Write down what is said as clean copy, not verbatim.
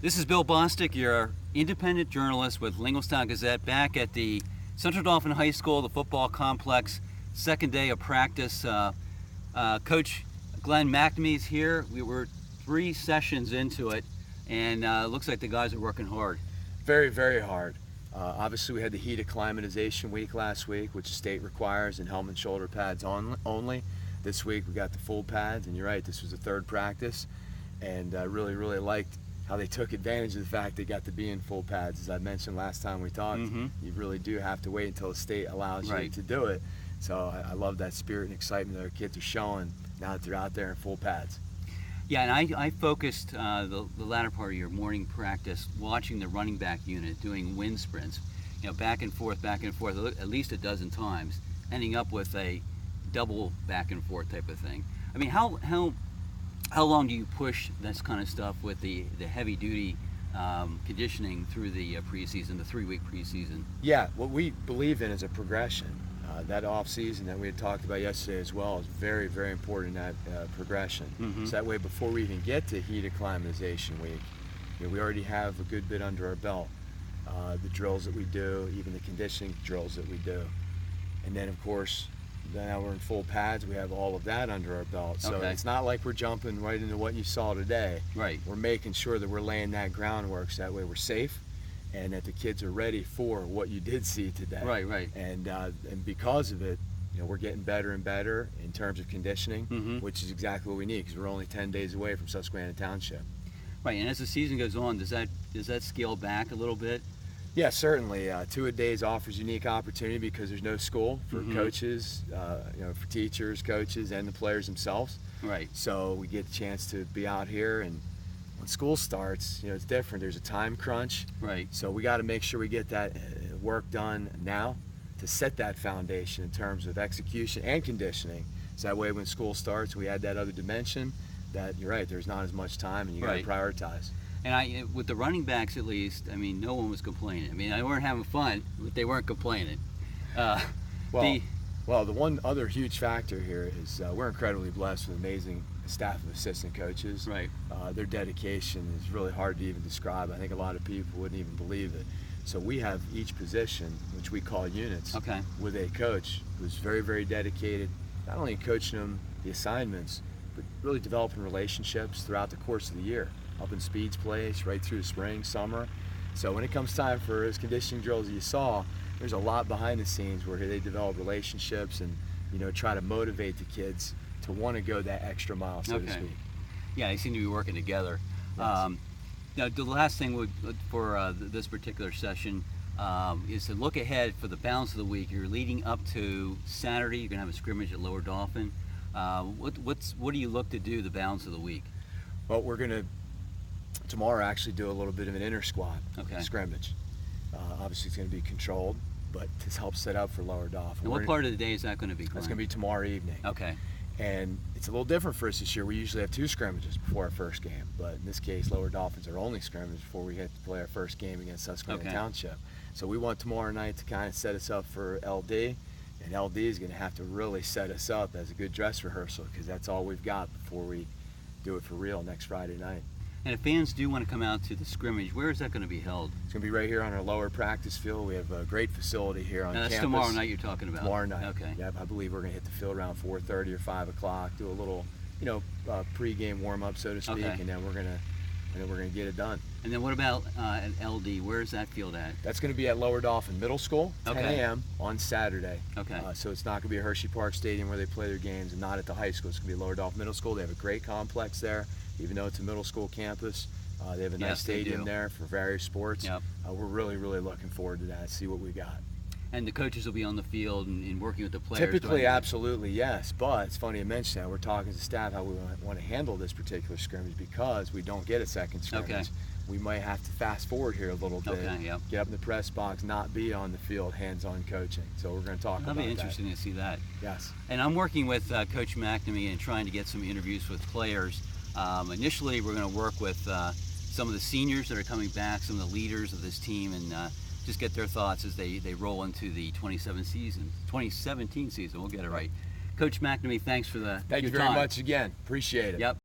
This is Bill Bostic, your independent journalist with Lingostown Gazette, back at the Central Dauphin High School, the football complex, second day of practice. Coach Glen McNamee is here. We were 3 sessions into it, and it looks like the guys are working hard. Very, very hard. Obviously, we had the heat acclimatization week last week, which the state requires, and helmet and shoulder pads only. This week we got the full pads, and you're right, this was the 3rd practice, and I really liked how they took advantage of the fact they got to be in full pads. As I mentioned last time we talked, you really do have to wait until the state allows you to do it. So I love that spirit and excitement that our kids are showing now that they're out there in full pads. Yeah, and I focused the latter part of your morning practice watching the running back unit doing wind sprints, back and forth, at least a dozen times, ending up with a double back and forth type of thing. I mean, how long do you push this kind of stuff with the heavy duty conditioning through the preseason, the 3-week preseason? Yeah, what we believe in is a progression. That off season that we had talked about yesterday as well is very, very important in that progression. So that way, before we even get to heat acclimatization week, we already have a good bit under our belt. The drills that we do, even the conditioning drills that we do. And then of course, now we're in full pads, we have all of that under our belt. So it's not like we're jumping right into what you saw today. Right. We're making sure that we're laying that groundwork so that way we're safe and that the kids are ready for what you did see today. Right. And because of it, we're getting better and better in terms of conditioning, which is exactly what we need, because we're only 10 days away from Susquehanna Township. Right, and as the season goes on, does that scale back a little bit? Yeah, certainly. 2-a-days offers unique opportunity because there's no school for coaches, for teachers, coaches, and the players themselves. Right. So we get the chance to be out here, and when school starts, it's different. There's a time crunch. Right. So we got to make sure we get that work done now to set that foundation in terms of execution and conditioning. So that way when school starts, we add that other dimension that, you're right, there's not as much time and you got to prioritize. And with the running backs, at least, I mean, no one was complaining. I mean, they weren't having fun, but they weren't complaining. Well, the one other huge factor here is we're incredibly blessed with an amazing staff of assistant coaches. Right. Their dedication is really hard to even describe. I think a lot of people wouldn't even believe it. So we have each position, which we call units, with a coach who's very, very dedicated, not only coaching them the assignments, but really developing relationships throughout the course of the year, up in speeds place, right through the spring, summer. So when it comes time for those conditioning drills that you saw, there's a lot behind the scenes where they develop relationships and try to motivate the kids to want to go that extra mile, so to speak. Yeah, they seem to be working together. Yes. Now, the last thing for this particular session is to look ahead for the balance of the week. You're leading up to Saturday. You're going to have a scrimmage at Lower Dauphin. What do you look to do the balance of the week? Well, we're going to tomorrow actually do a little bit of an inter-squad scrimmage. Obviously, it's going to be controlled, but to help set up for Lower Dauphin. And what part of the day is that going to be? That's going to be tomorrow evening. Okay. And it's a little different for us this year. We usually have 2 scrimmages before our first game, but in this case, Lower Dauphin's our only scrimmage before we get to play our first game against Susquehanna Township. So we want tomorrow night to kind of set us up for LD, and LD is going to have to really set us up as a good dress rehearsal, because that's all we've got before we do it for real next Friday night. And if fans do want to come out to the scrimmage, where is that going to be held? It's going to be right here on our lower practice field. We have a great facility here on campus. That's tomorrow night you're talking about? Tomorrow night. Okay. Yeah, I believe we're going to hit the field around 4:30 or 5 o'clock, do a little, pre-game warm-up, so to speak, and then we're going to get it done. And then what about at LD? Where is that field at? That's going to be at Lower Dauphin Middle School, 10 a.m. on Saturday. Okay. So it's not going to be a Hershey Park Stadium where they play their games, and not at the high school. It's going to be Lower Dauphin Middle School. They have a great complex there, even though it's a middle school campus. They have a nice stadium there for various sports. Yep. We're really looking forward to that, see what we got. And the coaches will be on the field and working with the players? Typically, absolutely, yes. But it's funny you mention that. We're talking to staff how we want to handle this particular scrimmage, because we don't get a second scrimmage. We might have to fast forward here a little bit, get up in the press box, not be on the field, hands-on coaching. So we're going to talk about that. That'll be interesting to see that. Yes. And I'm working with Coach McNamee and trying to get some interviews with players. Initially, we're going to work with some of the seniors that are coming back, some of the leaders of this team, and just get their thoughts as they roll into the 2017 season. We'll get it right. Coach McNamee, thanks for your time. Thank you very much again. Appreciate it. Yep.